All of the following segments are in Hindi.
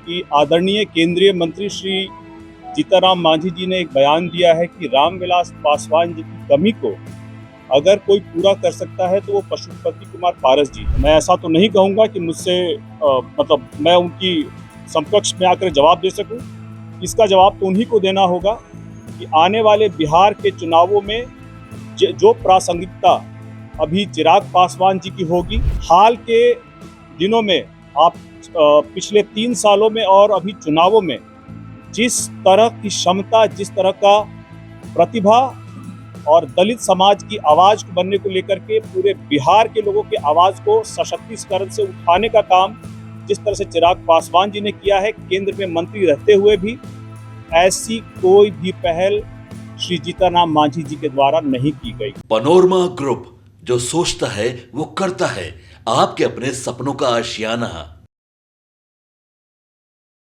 कि आदरणीय केंद्रीय मंत्री श्री जीतनराम मांझी जी ने एक बयान दिया है कि रामविलास पासवान जी की कमी को अगर कोई पूरा कर सकता है तो वो पशुपति कुमार पारस जी। मैं ऐसा तो नहीं कहूँगा कि मुझसे मतलब मैं उनकी समकक्ष में आकर जवाब दे सकूं। इसका जवाब तो उन्हीं को देना होगा कि आने वाले बिहार के चुनावों में जो प्रासंगिकता अभी चिराग पासवान जी की होगी, हाल के दिनों में आप पिछले 3 सालों में और अभी चुनावों में जिस तरह की क्षमता, जिस तरह का प्रतिभा और दलित समाज की आवाज को बनने को लेकर के पूरे बिहार के लोगों की आवाज को सशक्तिकरण से उठाने का काम जिस तरह से चिराग पासवान जी ने किया है, केंद्र में मंत्री रहते हुए भी ऐसी कोई भी पहल श्री जीतनराम मांझी जी के द्वारा नहीं की गई। पनोरमा ग्रुप, जो सोचता है वो करता है। आपके अपने सपनों का आशियाना।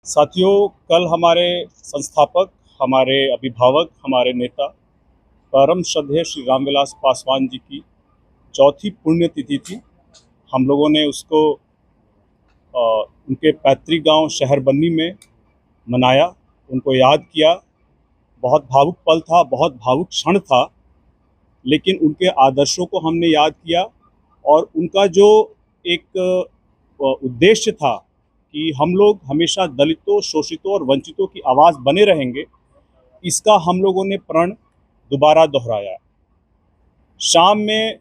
साथियों, कल हमारे संस्थापक, हमारे अभिभावक, हमारे नेता परम श्रद्धेय श्री रामविलास पासवान जी की चौथी पुण्यतिथि थी। हम लोगों ने उसको उनके पैतृक गांव शहरबन्नी में मनाया, उनको याद किया। बहुत भावुक पल था, बहुत भावुक क्षण था, लेकिन उनके आदर्शों को हमने याद किया और उनका जो एक उद्देश्य था कि हम लोग हमेशा दलितों, शोषितों और वंचितों की आवाज़ बने रहेंगे, इसका हम लोगों ने प्रण दोबारा दोहराया। शाम में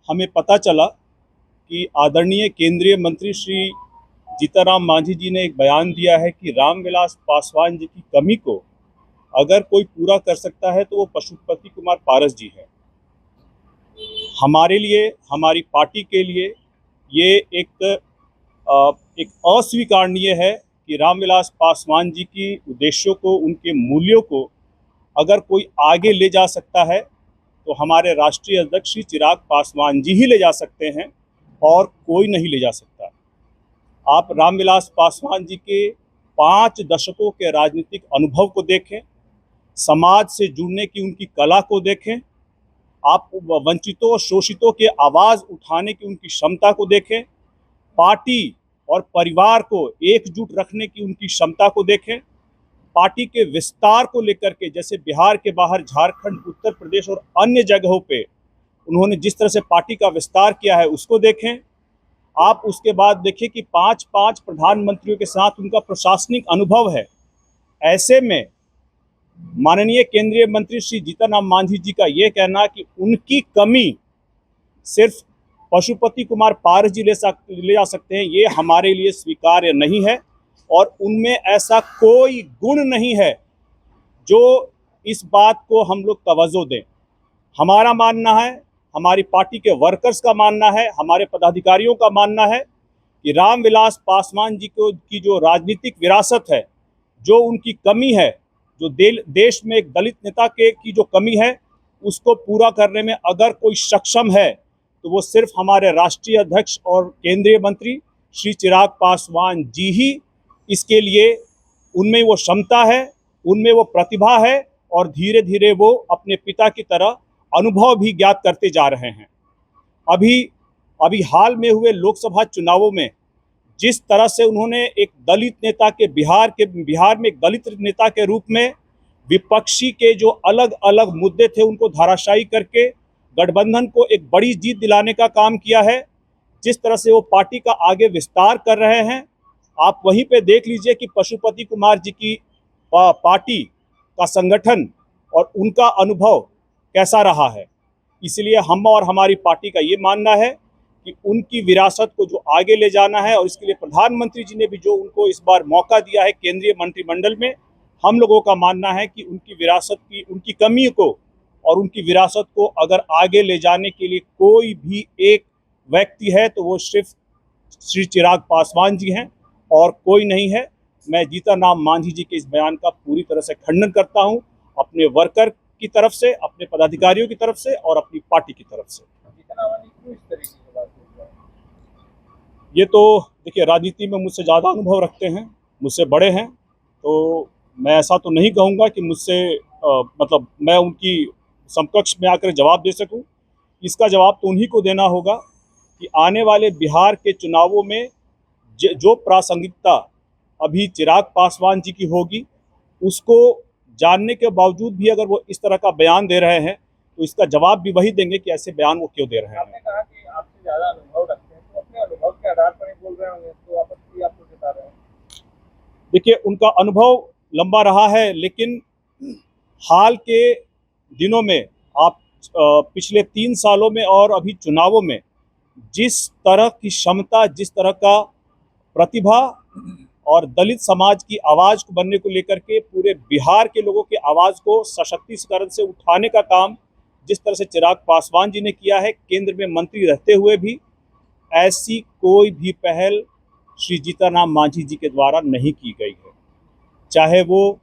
हमें पता चला कि आदरणीय केंद्रीय मंत्री श्री जीतनराम मांझी जी ने एक बयान दिया है कि रामविलास पासवान जी की कमी को अगर कोई पूरा कर सकता है तो वो पशुपति कुमार पारस जी है। हमारे लिए, हमारी पार्टी के लिए ये एक अस्वीकारनीय है कि रामविलास पासवान जी की उद्देश्यों को, उनके मूल्यों को अगर कोई आगे ले जा सकता है तो हमारे राष्ट्रीय अध्यक्ष श्री चिराग पासवान जी ही ले जा सकते हैं और कोई नहीं ले जा सकता। आप रामविलास पासवान जी के 5 दशकों के राजनीतिक अनुभव को देखें, समाज से जुड़ने की उनकी कला को देखें, आप वंचितों और शोषितों के आवाज़ उठाने की उनकी क्षमता को देखें, पार्टी और परिवार को एकजुट रखने की उनकी क्षमता को देखें, पार्टी के विस्तार को लेकर के जैसे बिहार के बाहर झारखंड, उत्तर प्रदेश और अन्य जगहों पे उन्होंने जिस तरह से पार्टी का विस्तार किया है उसको देखें। आप उसके बाद देखिए कि 5 प्रधानमंत्रियों के साथ उनका प्रशासनिक अनुभव है। ऐसे में माननीय केंद्रीय मंत्री श्री जीतनराम मांझी जी का ये कहना कि उनकी कमी सिर्फ पशुपति कुमार पारस जी ले जा सकते हैं, ये हमारे लिए स्वीकार्य नहीं है और उनमें ऐसा कोई गुण नहीं है जो इस बात को हम लोग तवज्जो दें। हमारा मानना है, हमारी पार्टी के वर्कर्स का मानना है, हमारे पदाधिकारियों का मानना है कि रामविलास पासवान जी को की जो राजनीतिक विरासत है, जो उनकी कमी है, जो देश में एक दलित नेता की जो कमी है, उसको पूरा करने में अगर कोई सक्षम है तो वो सिर्फ हमारे राष्ट्रीय अध्यक्ष और केंद्रीय मंत्री श्री चिराग पासवान जी ही इसके लिए, उनमें वो क्षमता है, उनमें वो प्रतिभा है और धीरे धीरे वो अपने पिता की तरह अनुभव भी ज्ञात करते जा रहे हैं। अभी हाल में हुए लोकसभा चुनावों में जिस तरह से उन्होंने एक दलित नेता के बिहार में एक दलित नेता के रूप में विपक्षी के जो अलग अलग मुद्दे थे उनको धाराशायी करके गठबंधन को एक बड़ी जीत दिलाने का काम किया है, जिस तरह से वो पार्टी का आगे विस्तार कर रहे हैं, आप वहीं पे देख लीजिए कि पशुपति कुमार जी की पार्टी का संगठन और उनका अनुभव कैसा रहा है। इसलिए हम और हमारी पार्टी का ये मानना है कि उनकी विरासत को जो आगे ले जाना है और इसके लिए प्रधानमंत्री जी ने भी जो उनको इस बार मौका दिया है केंद्रीय मंत्रिमंडल में, हम लोगों का मानना है कि उनकी विरासत की, उनकी कमी को और उनकी विरासत को अगर आगे ले जाने के लिए कोई भी एक व्यक्ति है तो वो सिर्फ श्री चिराग पासवान जी हैं और कोई नहीं है। मैं जीतनराम मांझी जी के इस बयान का पूरी तरह से खंडन करता हूं, अपने वर्कर की तरफ से, अपने पदाधिकारियों की तरफ से और अपनी पार्टी की तरफ से। ये तो देखिए, राजनीति में मुझसे ज़्यादा अनुभव रखते हैं, मुझसे बड़े हैं, तो मैं ऐसा तो नहीं कहूँगा कि मुझसे मतलब मैं उनकी समकक्ष में आकर जवाब दे सकूं। इसका जवाब तो उन्हीं को देना होगा कि आने वाले बिहार के चुनावों में जो प्रासंगिकता अभी चिराग पासवान जी की होगी। उसको जानने के बावजूद भी अगर वो इस तरह का बयान दे रहे हैं तो इसका जवाब भी वही देंगे कि ऐसे बयान वो क्यों दे रहे हैं। आपने कहा कि आपसे ज्यादा अनुभव रखते हैं, तो अपने अनुभव के आधार पर ही बोल रहे होंगे, तो आपत्ति आपको जता रहे हैं। देखिए, उनका अनुभव लंबा रहा है, लेकिन हाल के दिनों में आप पिछले 3 सालों में और अभी चुनावों में जिस तरह की क्षमता, जिस तरह का प्रतिभा और दलित समाज की आवाज़ को बनने को लेकर के पूरे बिहार के लोगों की आवाज़ को सशक्तिकरण से उठाने का काम जिस तरह से चिराग पासवान जी ने किया है, केंद्र में मंत्री रहते हुए भी ऐसी कोई भी पहल श्री जीतनराम मांझी जी के द्वारा नहीं की गई है। चाहे वो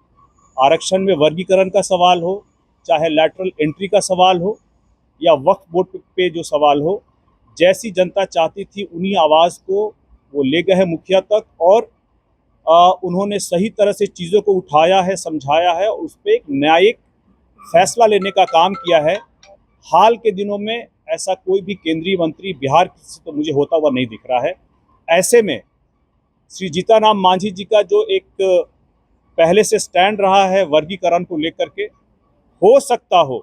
आरक्षण में वर्गीकरण का सवाल हो, चाहे लैटरल एंट्री का सवाल हो, या वक्फ बोर्ड पे जो सवाल हो, जैसी जनता चाहती थी उन्हीं आवाज़ को वो ले गए हैं मुखिया तक, और उन्होंने सही तरह से चीज़ों को उठाया है, समझाया है, उस पर एक न्यायिक फैसला लेने का काम किया है। हाल के दिनों में ऐसा कोई भी केंद्रीय मंत्री बिहार से तो मुझे होता हुआ नहीं दिख रहा है। ऐसे में श्री जीतनराम मांझी जी का जो एक पहले से स्टैंड रहा है वर्गीकरण को लेकर के, हो सकता हो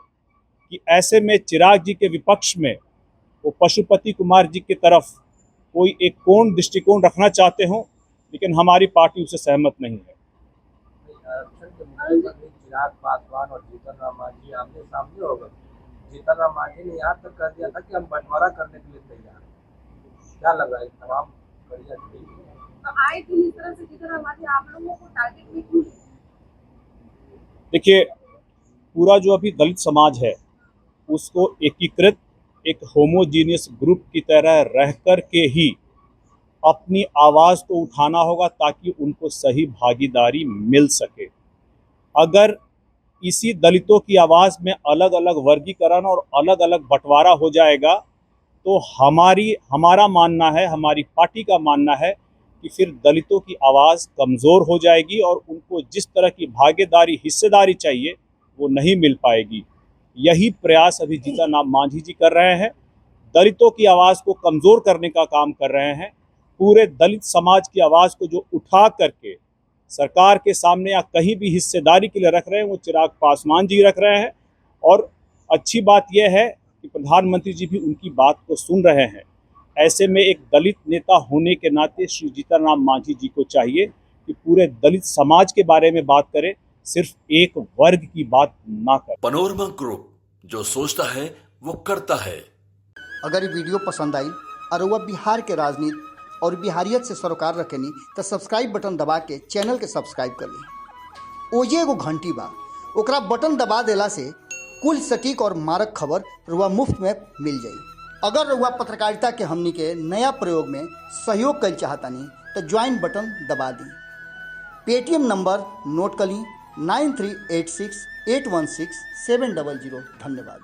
कि ऐसे में चिराग जी के विपक्ष में वो पशुपति कुमार जी की तरफ कोई एक दृष्टिकोण रखना चाहते हों, लेकिन हमारी पार्टी उससे सहमत नहीं है। आरक्षण के मुद्दे पर भी चिराग पासवान और जीतनराम मांझी आमने सामने हो गए। जीतनराम मांझी ने यहाँ तक कह दिया था कि हम बंटवारा करने के लिए तैयार हैं। क्या लग रहा है तमाम कड़िया आए दिन इस तरह से जीतनराम मांझी आप लोगों को टारगेट में क्यों? देखिए, पूरा जो अभी दलित समाज है उसको एकीकृत एक होमोजीनियस ग्रुप की तरह रह कर के ही अपनी आवाज़ को उठाना होगा ताकि उनको सही भागीदारी मिल सके। अगर इसी दलितों की आवाज़ में अलग अलग वर्गीकरण और अलग अलग बंटवारा हो जाएगा तो हमारा मानना है, हमारी पार्टी का मानना है कि फिर दलितों की आवाज़ कमज़ोर हो जाएगी और उनको जिस तरह की भागीदारी, हिस्सेदारी चाहिए वो नहीं मिल पाएगी। यही प्रयास अभी जीतनराम मांझी जी कर रहे हैं, दलितों की आवाज़ को कमज़ोर करने का काम कर रहे हैं। पूरे दलित समाज की आवाज़ को जो उठा करके सरकार के सामने या कहीं भी हिस्सेदारी के लिए रख रहे हैं वो चिराग पासवान जी रख रहे हैं। और अच्छी बात यह है कि प्रधानमंत्री जी भी उनकी बात को सुन रहे हैं। ऐसे में एक दलित नेता होने के नाते श्री जीतनराम मांझी जी को चाहिए कि पूरे दलित समाज के बारे में बात करें, सिर्फ एक वर्ग की बात ना करें। पनोरमा ग्रुप, जो सोचता है वो करता है। अगर ये वीडियो पसंद आई और वह बिहार के राजनीति और बिहारियत से सरोकार रखेनी तो सब्सक्राइब बटन दबा के चैनल के सब्सक्राइब कर ली। ओजे एगो घंटी बा, ओकरा बटन दबा देला से कुल सटीक और मारक खबर रुआ मुफ्त में मिल जाई। अगर रुआ पत्रकारिता के हमनी के नया प्रयोग में सहयोग कर चाहतानी तो ज्वाइन बटन दबा दी। पेटीएम नंबर नोट कर ली 9386816700। धन्यवाद।